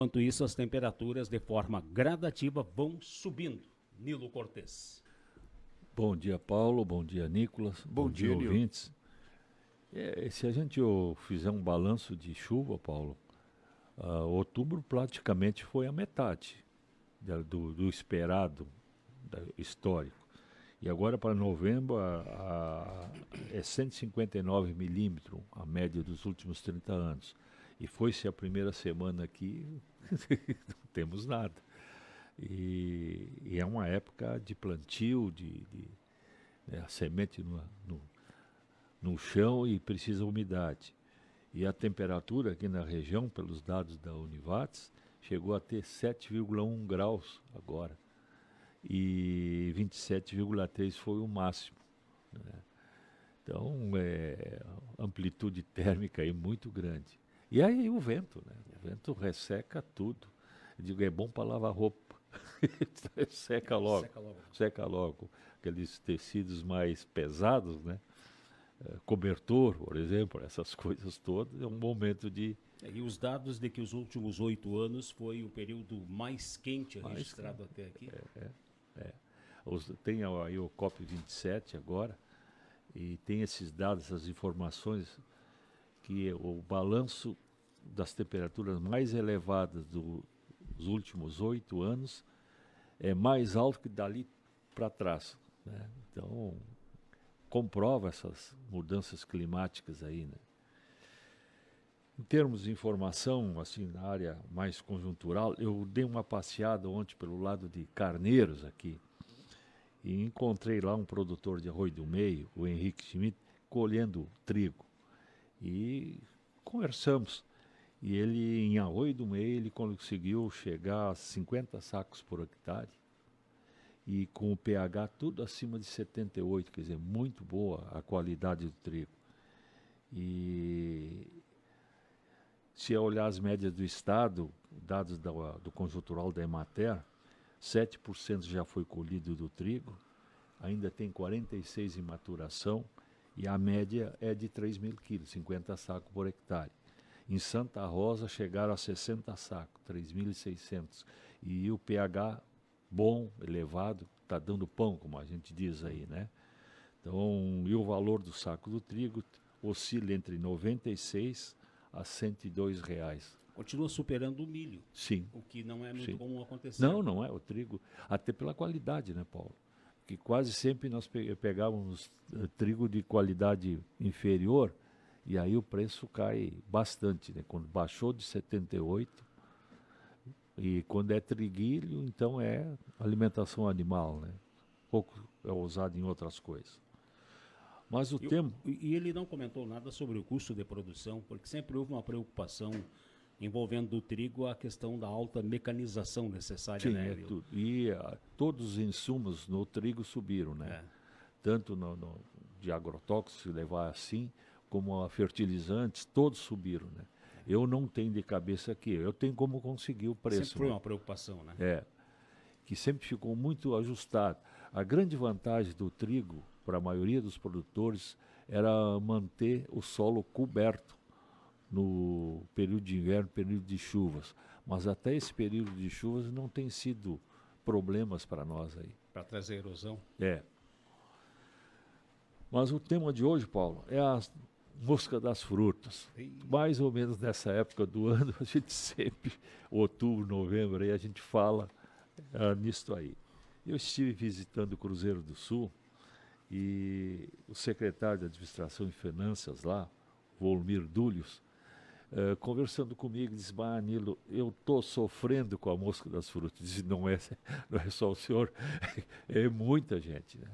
Enquanto isso, as temperaturas de forma gradativa vão subindo. Nilo Cortes. Bom dia, Paulo. Bom dia, Nicolas. Bom dia, Nilo. Ouvintes. Se a gente fizer um balanço de chuva, Paulo, outubro praticamente foi a metade do esperado histórico. E agora para novembro é 159 milímetros, a média dos últimos 30 anos. E foi-se a primeira semana aqui, não temos nada. E é uma época de plantio, a semente no chão e precisa umidade. E a temperatura aqui na região, pelos dados da Univates, chegou a ter 7,1 graus agora. E 27,3 foi o máximo, né? Então, amplitude térmica aí muito grande. E aí o vento, né? O vento resseca tudo. Eu digo, é bom para lavar roupa. Seca logo. Seca logo. Aqueles tecidos mais pesados, né? Cobertor, por exemplo, essas coisas todas, é um momento de... E os dados de que os últimos 8 anos foi o período mais quente registrado até aqui? Tem aí o COP27 agora, e tem esses dados, essas informações, que o balanço das temperaturas mais elevadas dos últimos 8 anos é mais alto que dali para trás, né? Então, comprova essas mudanças climáticas aí, né? Em termos de informação, assim, na área mais conjuntural, eu dei uma passeada ontem pelo lado de Carneiros aqui e encontrei lá um produtor de arroz do meio, o Henrique Schmidt, colhendo trigo. E conversamos. E ele, em arroz do meio, ele conseguiu chegar a 50 sacos por hectare. E com o pH tudo acima de 78, quer dizer, muito boa a qualidade do trigo. E se olhar as médias do estado, dados do conjuntural da Emater, 7% já foi colhido do trigo, ainda tem 46 em maturação, e a média é de 3.000 quilos, 50 sacos por hectare. Em Santa Rosa chegaram a 60 sacos, 3.600. E o pH bom, elevado, está dando pão, como a gente diz aí, né? Então, e o valor do saco do trigo oscila entre 96 a R$ 102. Continua superando o milho. Sim. O que não é muito comum acontecer. Não é o trigo, até pela qualidade, né, Paulo? Que quase sempre nós pegávamos trigo de qualidade inferior e aí o preço cai bastante, né? Quando baixou de 78 e quando é triguilho, então é alimentação animal, né? Pouco é usado em outras coisas. Mas E ele não comentou nada sobre o custo de produção, porque sempre houve uma preocupação envolvendo do trigo a questão da alta mecanização necessária, sim, né? tudo. E todos os insumos no trigo subiram, né? Tanto de agrotóxicos, se levar assim, como a fertilizantes, todos subiram, né? Eu não tenho de cabeça aqui, eu tenho como conseguir o preço. Sempre foi uma preocupação, né? Que sempre ficou muito ajustado. A grande vantagem do trigo, para a maioria dos produtores, era manter o solo coberto no período de inverno, período de chuvas. Mas até esse período de chuvas não tem sido problemas para nós aí. Para trazer erosão? Mas o tema de hoje, Paulo, é a mosca das frutas. Mais ou menos nessa época do ano, a gente sempre, outubro, novembro, aí a gente fala nisso aí. Eu estive visitando o Cruzeiro do Sul e o secretário de Administração e Finanças lá, Volmir Dúlios, conversando comigo, disse, Nilo, eu estou sofrendo com a mosca das frutas. Disse, não é só o senhor, é muita gente, né?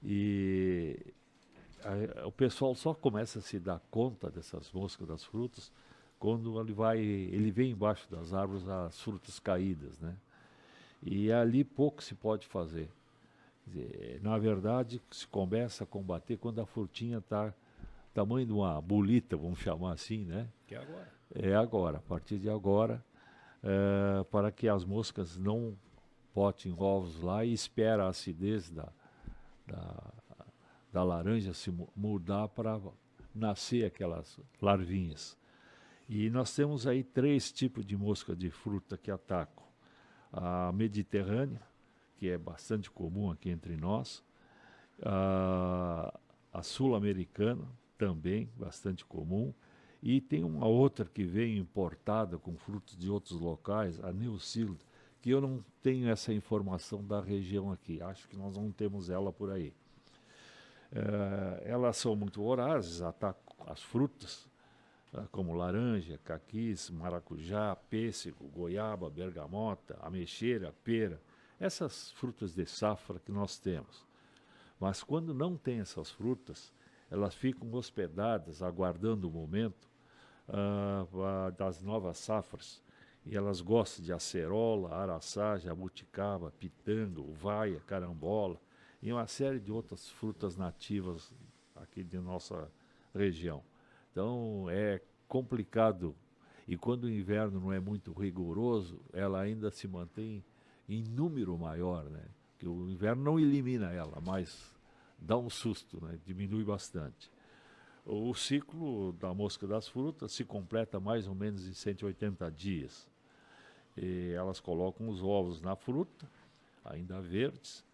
E o pessoal só começa a se dar conta dessas moscas das frutas quando ele vê embaixo das árvores as frutas caídas, né? E ali pouco se pode fazer. Quer dizer, na verdade, se começa a combater quando a frutinha está tamanho de uma bolita, vamos chamar assim, né? Que é agora. É agora, a partir de agora, para que as moscas não botem ovos lá e espera a acidez da laranja se mudar para nascer aquelas larvinhas. E nós temos aí 3 tipos de mosca de fruta que atacam. A mediterrânea, que é bastante comum aqui entre nós. A sul-americana, também bastante comum. E tem uma outra que vem importada com frutos de outros locais, a Neusiedl, que eu não tenho essa informação da região aqui. Acho que nós não temos ela por aí. Elas são muito vorazes, atacam as frutas, como laranja, caquis, maracujá, pêssego, goiaba, bergamota, ameixeira, pera. Essas frutas de safra que nós temos. Mas quando não tem essas frutas, elas ficam hospedadas, aguardando o momento das novas safras. E elas gostam de acerola, araçá, jabuticaba, pitanga, uvaia, carambola e uma série de outras frutas nativas aqui de nossa região. Então é complicado. E quando o inverno não é muito rigoroso, ela ainda se mantém em número maior, né? Que o inverno não elimina ela, mas dá um susto, né? Diminui bastante. O ciclo da mosca das frutas se completa mais ou menos em 180 dias. E elas colocam os ovos na fruta, ainda verdes,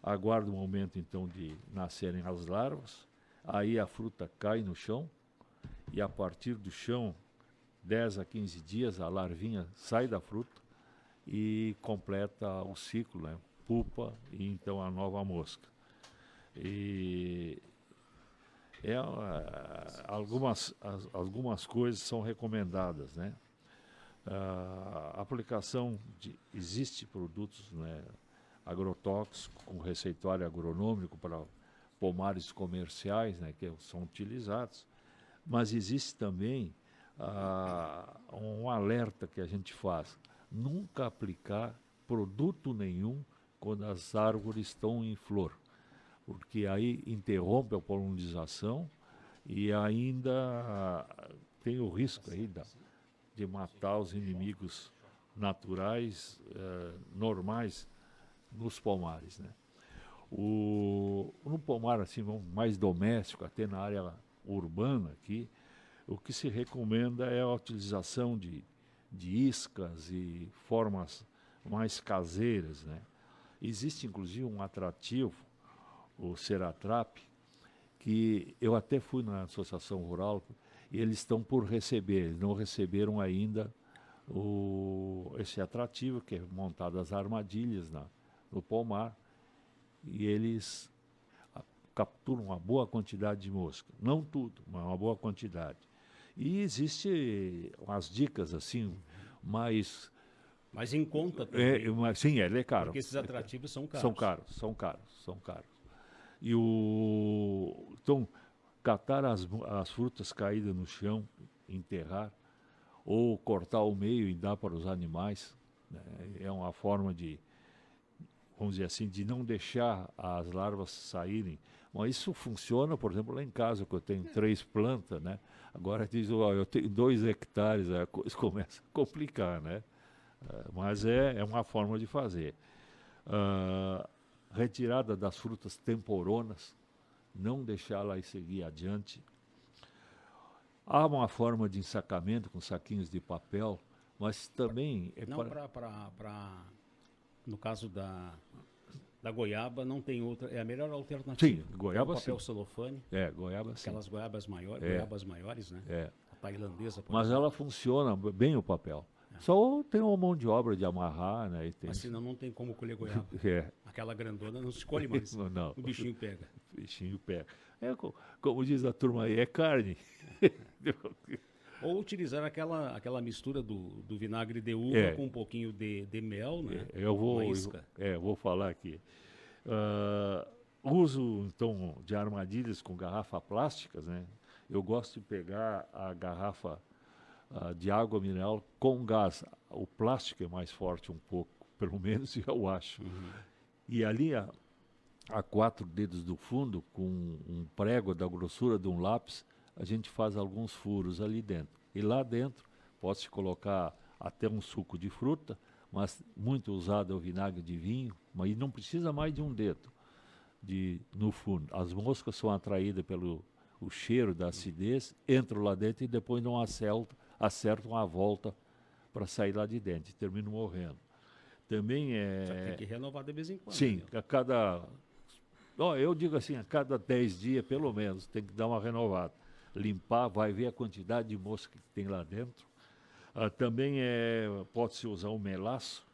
aguardam o momento então de nascerem as larvas, aí a fruta cai no chão e a partir do chão, 10 a 15 dias, a larvinha sai da fruta e completa o ciclo, né? Pupa e então a nova mosca. E algumas coisas são recomendadas, né? A aplicação existe produtos, né, agrotóxicos com receituário agronômico para pomares comerciais, né, que são utilizados, mas existe também um alerta que a gente faz: nunca aplicar produto nenhum quando as árvores estão em flor, porque aí interrompe a polinização e ainda tem o risco aí de matar os inimigos naturais, normais, nos pomares, né? No pomar assim, mais doméstico, até na área urbana aqui, o que se recomenda é a utilização de iscas e formas mais caseiras, né? Existe inclusive um atrativo, o Ceratrap, que eu até fui na Associação Rural e eles estão por receber, eles não receberam ainda esse atrativo, que é montado as armadilhas no pomar, e eles capturam uma boa quantidade de mosca. Não tudo, mas uma boa quantidade. E existe umas dicas assim, mais... Mas em conta também. Sim, ele é caro. Porque esses atrativos são caros. São caros. Então, catar as frutas caídas no chão, enterrar, ou cortar ao meio e dar para os animais, né? É uma forma de, vamos dizer assim, de não deixar as larvas saírem. Mas isso funciona, por exemplo, lá em casa, que eu tenho 3 plantas, né? Agora diz, eu tenho 2 hectares, a coisa começa a complicar, né? Mas é uma forma de fazer. Retirada das frutas temporonas, não deixá-la seguir adiante. Há uma forma de ensacamento com saquinhos de papel, mas também... No caso da goiaba, não tem outra, é a melhor alternativa. Sim, goiaba papel sim. celofane. Goiaba sim. Aquelas goiabas maiores, né? A tailandesa, por Mas exemplo. ela funciona bem o papel. Só tem uma mão de obra de amarrar, né? Mas senão não tem como colher goiaba. Aquela grandona não se colhe mais. Não. O bichinho pega. O bichinho pega. Como diz a turma aí, é carne. Ou utilizar aquela mistura do vinagre de uva com um pouquinho de mel, né? Eu vou falar aqui. Uso, então, de armadilhas com garrafa plásticas, né? Eu gosto de pegar a garrafa de água mineral com gás. O plástico é mais forte um pouco, pelo menos eu acho. Uhum. E ali a 4 dedos do fundo, com um prego da grossura de um lápis, a gente faz alguns furos ali dentro. E lá dentro pode-se colocar até um suco de fruta, mas muito usado é o vinagre de vinho, mas não precisa mais de um dedo no fundo. As moscas são atraídas pelo cheiro da acidez, entram lá dentro e depois dão acertam a volta para sair lá de dentro e terminam morrendo. Também Já tem que renovar de vez em quando. Sim, né? a cada. Eu digo assim, a cada 10 dias, pelo menos, tem que dar uma renovada. Limpar, vai ver a quantidade de mosca que tem lá dentro. Também pode-se usar um melaço,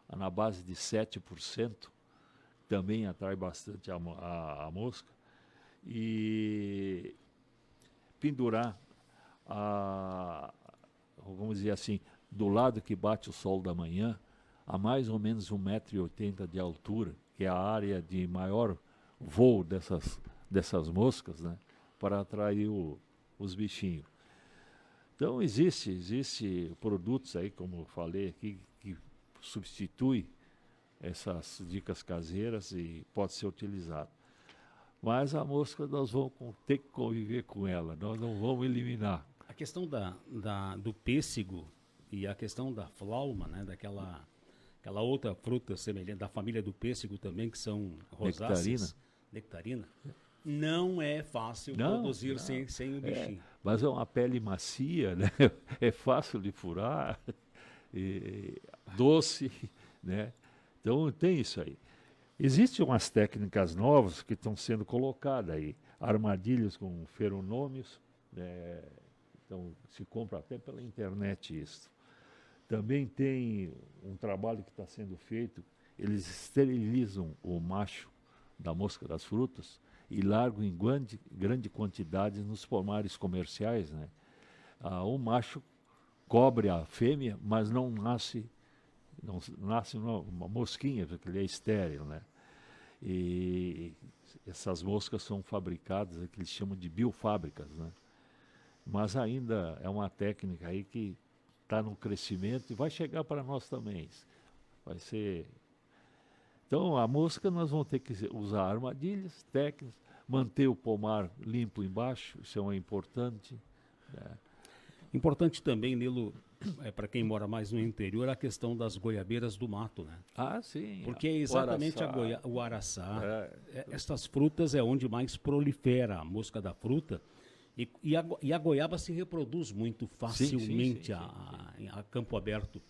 na base de 7%, também atrai bastante a mosca. E pendurar, vamos dizer assim, do lado que bate o sol da manhã, a mais ou menos 1,80 m de altura, que é a área de maior voo dessas moscas, né, para atrair os bichinhos. Então existe produtos aí, como eu falei aqui, que substitui essas dicas caseiras e pode ser utilizado. Mas a mosca nós vamos ter que conviver com ela, nós não vamos eliminar. A questão do pêssego e a questão da flauma, né, aquela outra fruta semelhante, da família do pêssego também, que são rosáceas, nectarina, não é fácil produzir sem o bichinho. Mas é uma pele macia, né? É fácil de furar, doce, né? Então tem isso aí. Existem umas técnicas novas que estão sendo colocadas aí, armadilhas com feronômios, então se compra até pela internet isso. Também tem um trabalho que está sendo feito, eles esterilizam o macho da mosca das frutas e largam em grande quantidade nos pomares comerciais, né? O macho cobre a fêmea, mas não nasce uma mosquinha, porque ele é estéril, né? E essas moscas são fabricadas, que eles chamam de biofábricas, né? Mas ainda é uma técnica aí que está no crescimento e vai chegar para nós também. Vai ser. Então, a mosca nós vamos ter que usar armadilhas, técnicas, manter o pomar limpo embaixo, isso é importante. Né? Importante também, Nilo, para quem mora mais no interior, a questão das goiabeiras do mato, né? Sim. Porque é exatamente o araçá. Estas frutas é onde mais prolifera a mosca da fruta. E a goiaba se reproduz muito facilmente a campo aberto.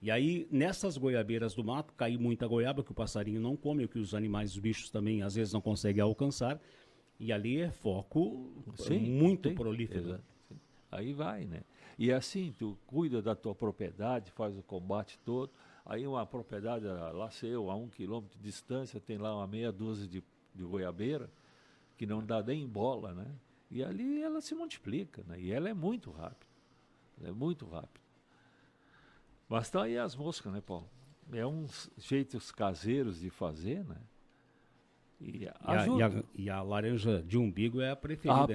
E aí, nessas goiabeiras do mato, cai muita goiaba que o passarinho não come, o que os animais, os bichos também, às vezes não conseguem alcançar. E ali é foco muito prolífero. Exato. Aí vai, né? E assim, tu cuida da tua propriedade, faz o combate todo. Aí uma propriedade, lá a 1 quilômetro de distância, tem lá uma meia dúzia de goiabeira, que não dá nem bola, né? E ali ela se multiplica, né? E ela é muito rápida. Ela é muito rápida. Mas estão aí as moscas, né, Paulo? É uns jeitos caseiros de fazer, né? E a laranja de umbigo é a preferida,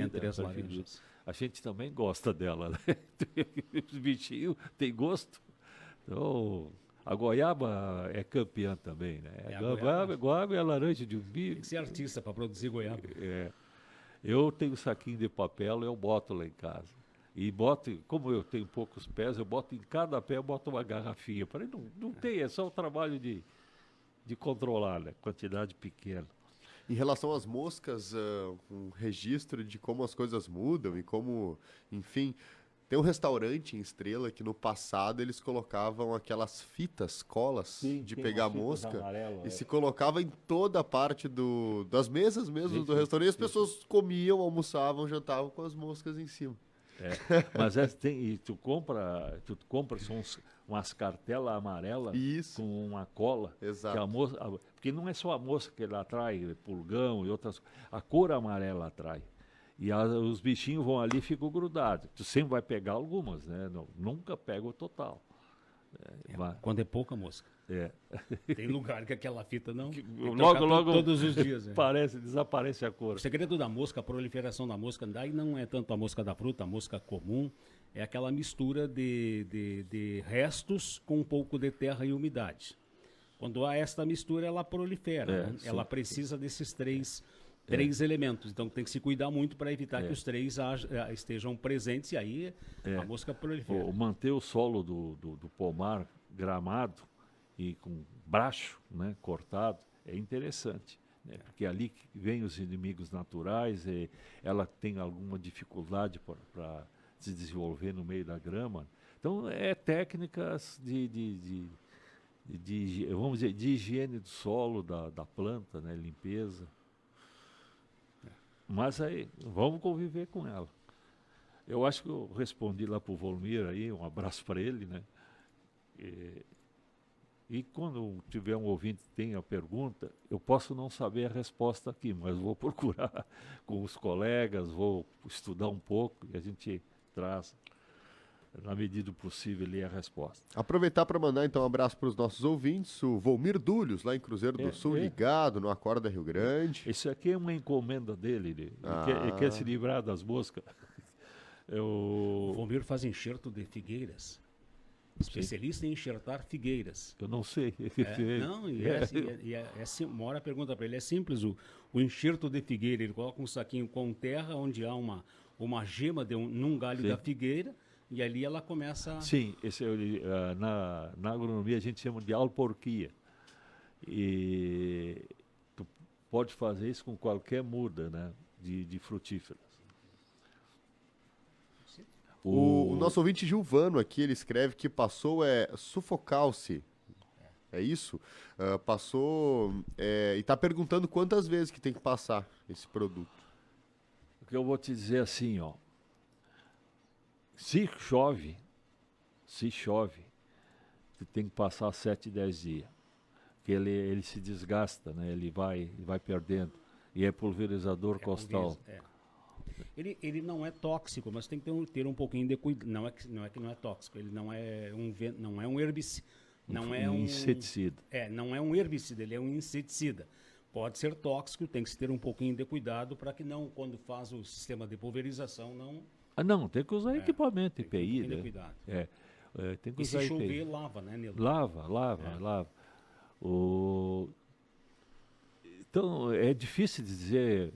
entre as preferida. laranjas. A gente também gosta dela, né? Os bichinhos têm gosto. Então, a goiaba é campeã também, né? A goiaba é a laranja de umbigo. Tem que ser artista para produzir goiaba. Eu tenho saquinho de papel, eu boto lá em casa. E boto, como eu tenho poucos pés, eu boto em cada pé, eu boto uma garrafinha. Para não tem, é só o trabalho de controlar, né? Quantidade pequena. Em relação às moscas, um registro de como as coisas mudam e como, enfim, tem um restaurante em Estrela que no passado eles colocavam aquelas fitas, colas de pegar mosca e se colocava em toda a parte das mesas mesmo do restaurante e as pessoas comiam, almoçavam, jantavam com as moscas em cima. Mas tu compra são umas cartelas amarelas com uma cola. Exato. Porque não é só a mosca que ela atrai, pulgão e outras coisas. A cor amarela atrai. E os bichinhos vão ali e ficam grudados. Tu sempre vai pegar algumas, né? Nunca pega o total. Quando é pouca mosca. Tem lugar que aquela fita não. Logo todos os dias. Desaparece a cor. O segredo da mosca, a proliferação da mosca, daí não é tanto a mosca da fruta, a mosca comum, é aquela mistura de restos com um pouco de terra e umidade. Quando há esta mistura, ela prolifera. Né? Ela precisa desses três elementos. Então tem que se cuidar muito para evitar que os três estejam presentes e aí a mosca prolifera. Manter o solo do pomar gramado e com braço, né, cortado, é interessante. Né? Porque ali que vem os inimigos naturais, ela tem alguma dificuldade para se desenvolver no meio da grama. Então, é técnicas vamos dizer, de higiene do solo, da planta, né, limpeza. Mas aí, vamos conviver com ela. Eu acho que eu respondi lá para o Volmir aí, um abraço para ele, né? E quando tiver um ouvinte que tenha pergunta, eu posso não saber a resposta aqui, mas vou procurar com os colegas, vou estudar um pouco e a gente traz, na medida do possível, ali a resposta. Aproveitar para mandar então um abraço para os nossos ouvintes, o Volmir Dúlios, lá em Cruzeiro do Sul, ligado no Acorda Rio Grande. Isso aqui é uma encomenda dele, ele quer se livrar das moscas. O Volmir faz enxerto de figueiras. Especialista em enxertar figueiras. Eu não sei. Uma hora pergunta para ele, é simples, o enxerto de figueira, ele coloca um saquinho com terra, onde há uma gema num galho da figueira, e ali ela começa... Sim, na agronomia a gente chama de alporquia. E tu pode fazer isso com qualquer muda, né, de frutíferas. O nosso ouvinte Gilvano aqui, ele escreve que passou sufocar-se. É isso? Passou e está perguntando quantas vezes que tem que passar esse produto. O que eu vou te dizer assim, ó. Se chove, tu tem que passar 7, 10 dias. Porque ele se desgasta, né? Ele vai perdendo. E é pulverizador costal. Ele não é tóxico, mas tem que ter um pouquinho de cuidado. Não é que não é tóxico, ele não é um herbicida. Não é um inseticida. Não é um herbicida, ele é um inseticida. Pode ser tóxico, tem que se ter um pouquinho de cuidado para que não, quando faz o sistema de pulverização, não... Não, tem que usar equipamento EPI, tem que ter né? Cuidado. Tem que e usar se EPI. chover, lava, né, Nilo? Lava. Então, é difícil dizer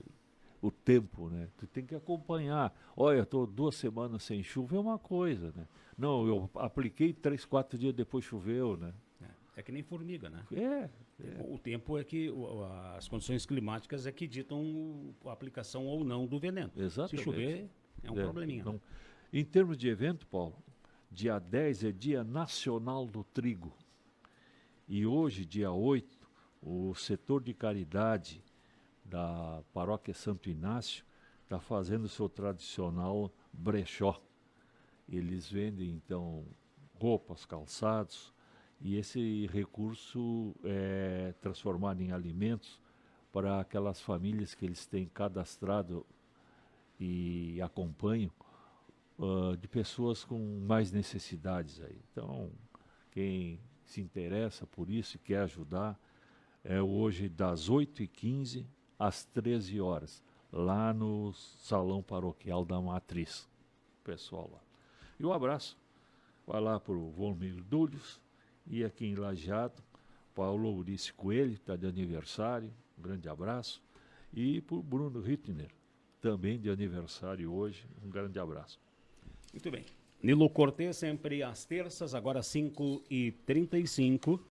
o tempo, né? Tu tem que acompanhar. Olha, eu estou 2 semanas sem chuva, é uma coisa, né? Não, eu apliquei 3, 4 dias depois choveu, né? É que nem formiga, né? O tempo é que as condições climáticas é que ditam a aplicação ou não do veneno. Exatamente. Se chover, é um probleminha. Não. Em termos de evento, Paulo, dia 10 é Dia Nacional do Trigo. E hoje, dia 8, o setor de caridade da Paróquia Santo Inácio está fazendo o seu tradicional brechó. Eles vendem, então, roupas, calçados, e esse recurso é transformado em alimentos para aquelas famílias que eles têm cadastrado e acompanham, de pessoas com mais necessidades aí. Então, quem se interessa por isso e quer ajudar, é hoje das 8h15 às 13 horas, lá no Salão Paroquial da Matriz. Pessoal lá. E um abraço. Vai lá para o Volmir Dúlios. E aqui em Lajeado, Paulo Ourice Coelho, está de aniversário. Um grande abraço. E para o Bruno Rittner, também de aniversário hoje. Um grande abraço. Muito bem. Nilo Cortez, sempre às terças, agora 5h35.